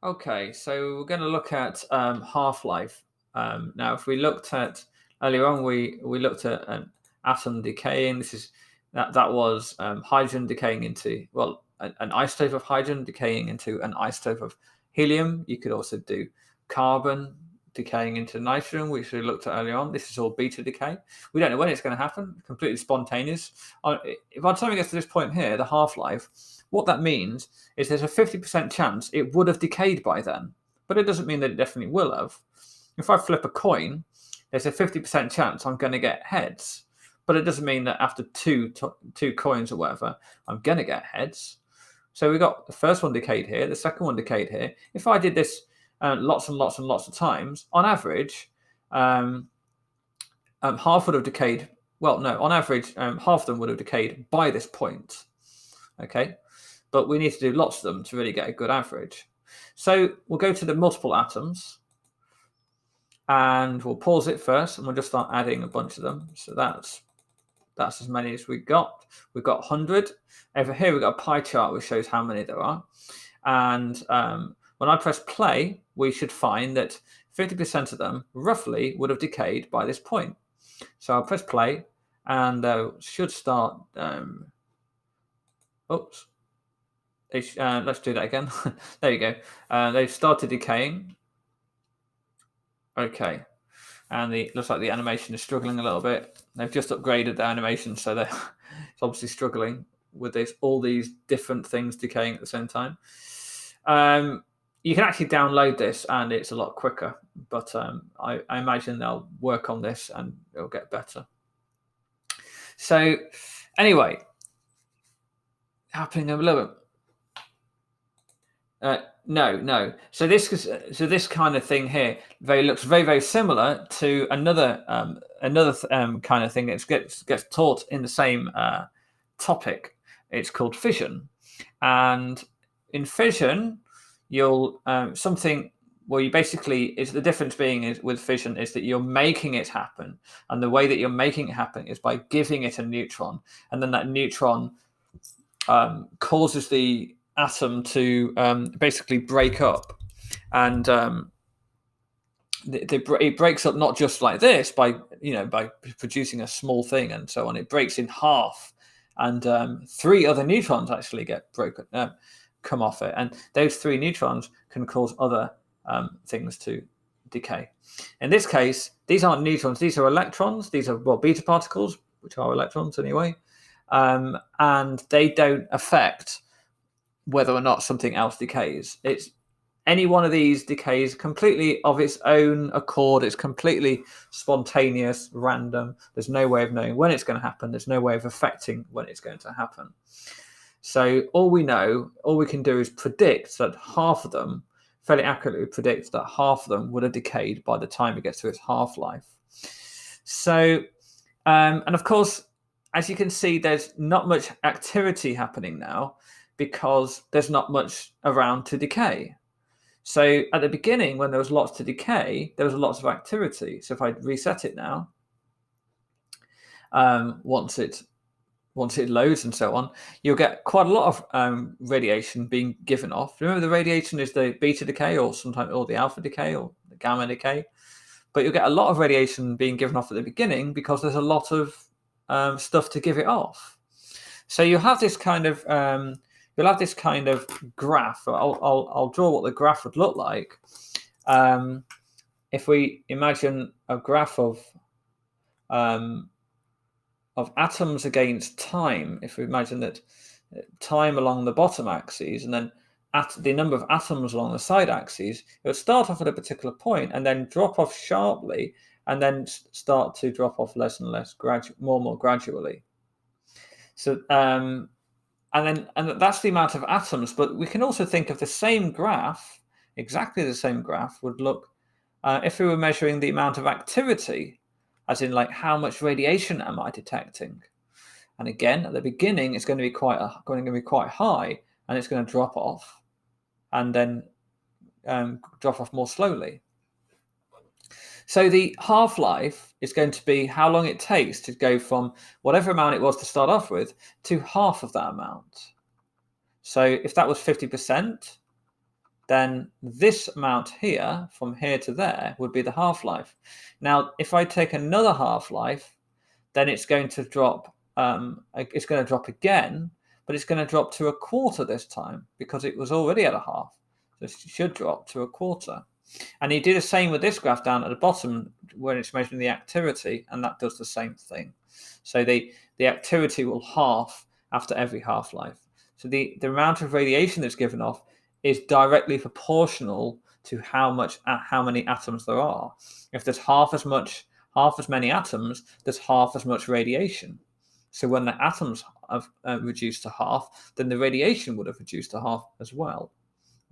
Okay, so we're going to look at half-life. Now, if we looked at earlier on, we looked at an atom decaying. That was hydrogen decaying into an isotope of hydrogen decaying into an isotope of helium. You could also do carbon decaying into nitrogen, which we looked at earlier on. This is all beta decay. We don't know when it's going to happen. Completely spontaneous. By the time it gets to this point here, the half-life, what that means is there's a 50% chance it would have decayed by then, but it doesn't mean that it definitely will have. If I flip a coin, there's a 50% chance I'm going to get heads, but it doesn't mean that after two coins or whatever, I'm going to get heads. So we got the first one decayed here, the second one decayed here. If I did this lots and lots and lots of times, on average, half would have decayed. Well, no, on average, half of them would have decayed by this point. Okay, but we need to do lots of them to really get a good average. So we'll go to the multiple atoms and we'll pause it first and we'll just start adding a bunch of them. So that's as many as we got. We've got 100. Over here, we've got a pie chart which shows how many there are. And when I press play, we should find that 50% of them roughly would have decayed by this point. So I'll press play and should start. Oops. Let's do that again. There you go. They've started decaying. Okay. And looks like the animation is struggling a little bit. They've just upgraded the animation, so they're it's obviously struggling with all these different things decaying at the same time. You can actually download this, and it's a lot quicker. But I imagine they'll work on this, and it'll get better. So, anyway, happening a little bit. No. So this kind of thing here looks very, very similar to another kind of thing that gets taught in the same topic. It's called fission, and in fission, you'll something. Well, you basically is the difference with fission is that you're making it happen, and the way that you're making it happen is by giving it a neutron, and then that neutron causes the atom to basically break up, and it breaks up not just like this by producing a small thing and so on. It breaks in half, and 3 other neutrons actually get broken, come off it, and those 3 neutrons can cause other things to decay. In this case, these aren't neutrons; these are electrons. These are beta particles, which are electrons anyway, and they don't affect whether or not something else decays. It's any one of these decays completely of its own accord. It's completely spontaneous, random. There's no way of knowing when it's going to happen. There's no way of affecting when it's going to happen. So all we can do is predict that half of them, fairly accurately predict that half of them would have decayed by the time it gets to its half-life. So, and of course, as you can see, there's not much activity happening now, because there's not much around to decay. So at the beginning, when there was lots to decay, there was lots of activity. So if I reset it now, once it loads and so on, you'll get quite a lot of radiation being given off. Remember, the radiation is the beta decay, or the alpha decay, or the gamma decay. But you'll get a lot of radiation being given off at the beginning because there's a lot of stuff to give it off. So you have this kind of graph. I'll draw what the graph would look like. If we imagine a graph of atoms against time, if we imagine that time along the bottom axis and then the number of atoms along the side axes, it would start off at a particular point and then drop off sharply, and then start to drop off less and less, more and more gradually. So and that's the amount of atoms. But we can also think of the same graph, exactly the same graph, would look if we were measuring the amount of activity, as in like how much radiation am I detecting? And again, at the beginning, it's going to be quite high, and it's going to drop off, and then drop off more slowly. So the half-life is going to be how long it takes to go from whatever amount it was to start off with to half of that amount. So if that was 50%, then this amount here, from here to there, would be the half-life. Now, if I take another half-life, then it's going to drop. It's going to drop again, but it's going to drop to a quarter this time because it was already at a half. So it should drop to a quarter. And you do the same with this graph down at the bottom when it's measuring the activity, and that does the same thing. So the activity will half after every half-life. So the amount of radiation that's given off is directly proportional to how many atoms there are. If there's half as many atoms, there's half as much radiation. So when the atoms have reduced to half, then the radiation would have reduced to half as well.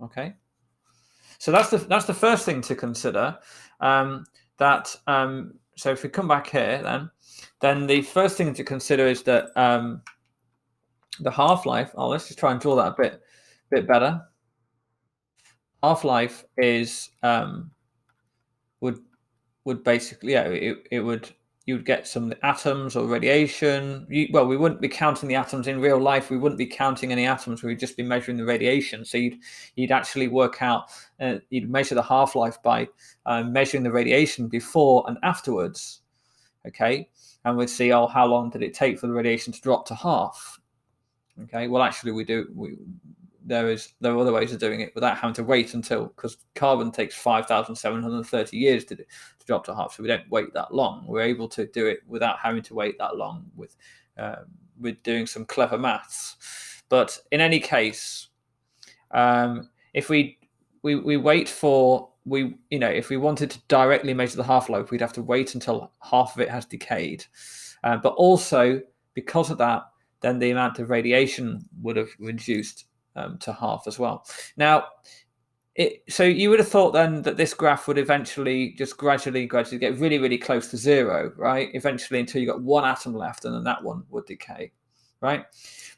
Okay. So that's the first thing to consider. So if we come back here, then the first thing to consider is that the half-life. Oh, let's just try and draw that a bit better. Half-life is would basically, you would get some atoms or radiation. We wouldn't be counting the atoms in real life. We wouldn't be counting any atoms. We'd just be measuring the radiation. So you'd actually work out, you'd measure the half-life by measuring the radiation before and afterwards. Okay, and we'd see, how long did it take for the radiation to drop to half? Okay, well, actually, there are other ways of doing it without having to wait because carbon takes 5,730 years to drop to half, so we don't wait that long. We're able to do it without having to wait that long with doing some clever maths. But in any case, if we wait for if we wanted to directly measure the half-life, we'd have to wait until half of it has decayed. But also, because of that, then the amount of radiation would have reduced to half as well. Now, so you would have thought then that this graph would eventually just gradually get really, really close to zero, right? Eventually, until you got one atom left, and then that one would decay, right?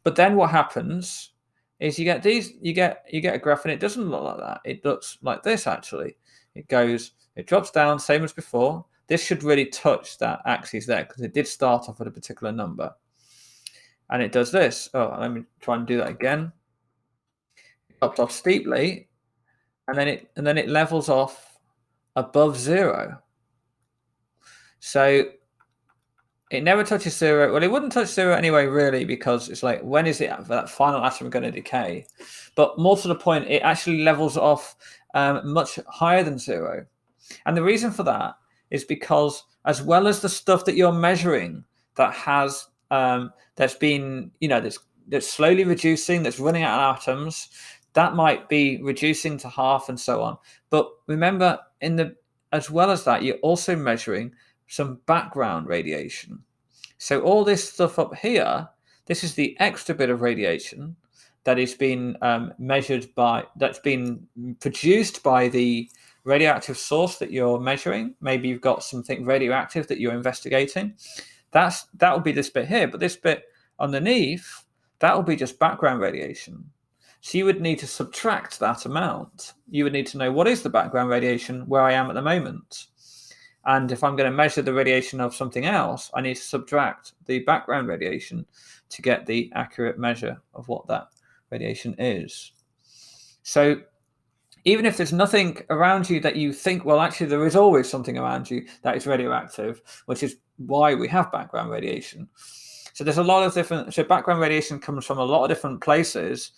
But then what happens is you get a graph, and it doesn't look like that. It looks like this actually. It drops down, same as before. This should really touch that axis there because it did start off at a particular number, and it does this. Oh, let me try and do that again. Drops off steeply, and then it levels off above zero. So it never touches zero. Well, it wouldn't touch zero anyway, really, because it's like, when is that final atom going to decay? But more to the point, it actually levels off much higher than zero. And the reason for that is because, as well as the stuff that you're measuring that has that's been, that's slowly reducing, that's running out of atoms, that might be reducing to half and so on. But remember, as well as that, you're also measuring some background radiation. So all this stuff up here, this is the extra bit of radiation that is being that's been produced by the radioactive source that you're measuring. Maybe you've got something radioactive that you're investigating. That will be this bit here, but this bit underneath, that will be just background radiation. So you would need to subtract that amount. You would need to know, what is the background radiation where I am at the moment? And if I'm going to measure the radiation of something else, I need to subtract the background radiation to get the accurate measure of what that radiation is. So even if there's nothing around you that you think, well, actually there is always something around you that is radioactive, which is why we have background radiation. So there's a lot of different, so background radiation comes from a lot of different places.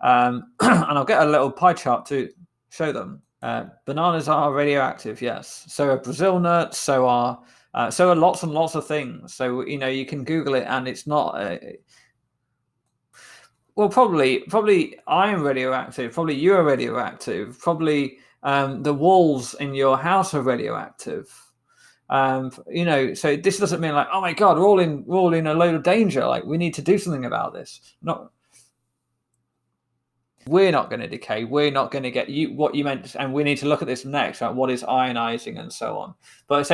And I'll get a little pie chart to show them. Bananas are radioactive, yes. So are Brazil nuts. So are lots and lots of things. So you can Google it, and it's not. Well, probably I am radioactive. Probably you are radioactive. Probably the walls in your house are radioactive. So this doesn't mean like, oh my God, we're all in a load of danger. Like, we need to do something about this. We're not going to decay. We're not going to get what you meant, and we need to look at this next. Right? What is ionizing and so on? But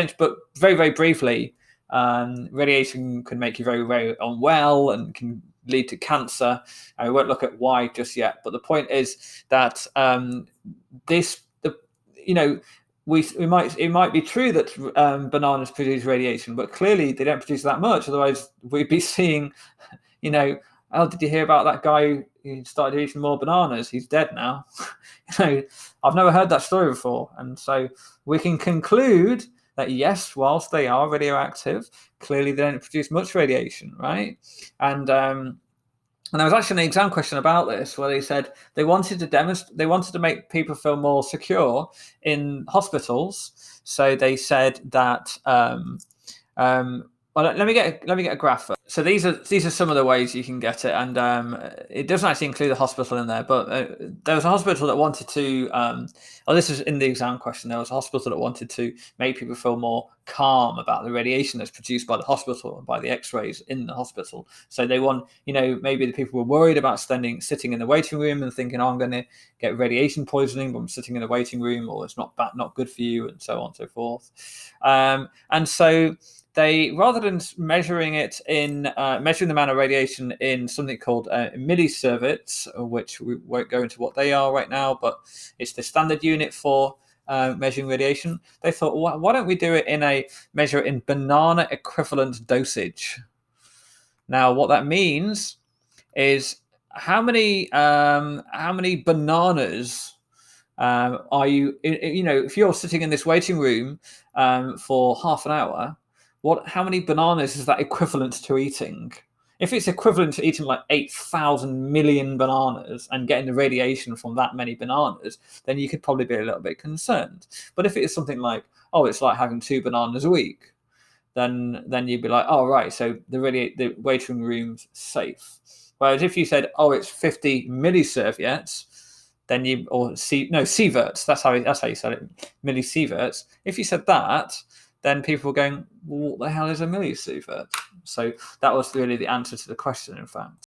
very, very briefly, radiation can make you very, very unwell and can lead to cancer. And we won't look at why just yet. But the point is that it might be true that bananas produce radiation, but clearly they don't produce that much. Otherwise, we'd be seeing, oh, did you hear about that guy who started eating more bananas? He's dead now. I've never heard that story before. And so we can conclude that yes, whilst they are radioactive, clearly they don't produce much radiation, right? And there was actually an exam question about this where they said they wanted to make people feel more secure in hospitals. So they said that well, let me get a graph. So these are some of the ways you can get it, and it doesn't actually include the hospital in there. But there was a hospital that wanted to. This is in the exam question. There was a hospital that wanted to make people feel more calm about the radiation that's produced by the hospital and by the X-rays in the hospital. So they want, maybe the people were worried about sitting in the waiting room and thinking, "Oh, I'm going to get radiation poisoning, but I'm sitting in the waiting room, or it's not good for you," and so on and so forth. And so they, rather than measuring the amount of radiation in something called millisieverts, which we won't go into what they are right now, but it's the standard unit for measuring radiation, they thought, why don't we do it measure it in banana equivalent dosage? Now, what that means is how many bananas are you? If you're sitting in this waiting room for half an hour, how many bananas is that equivalent to eating? If it's equivalent to eating like 8,000 million bananas and getting the radiation from that many bananas, then you could probably be a little bit concerned. But if it's something like, oh, it's like having 2 bananas a week, then you'd be like, oh, right, so the waiting room's safe. Whereas if you said, oh, it's 50 millisieverts, then sieverts. That's how you said it, millisieverts. If you said that, then people were going, well, what the hell is a millisievert? So that was really the answer to the question, in fact.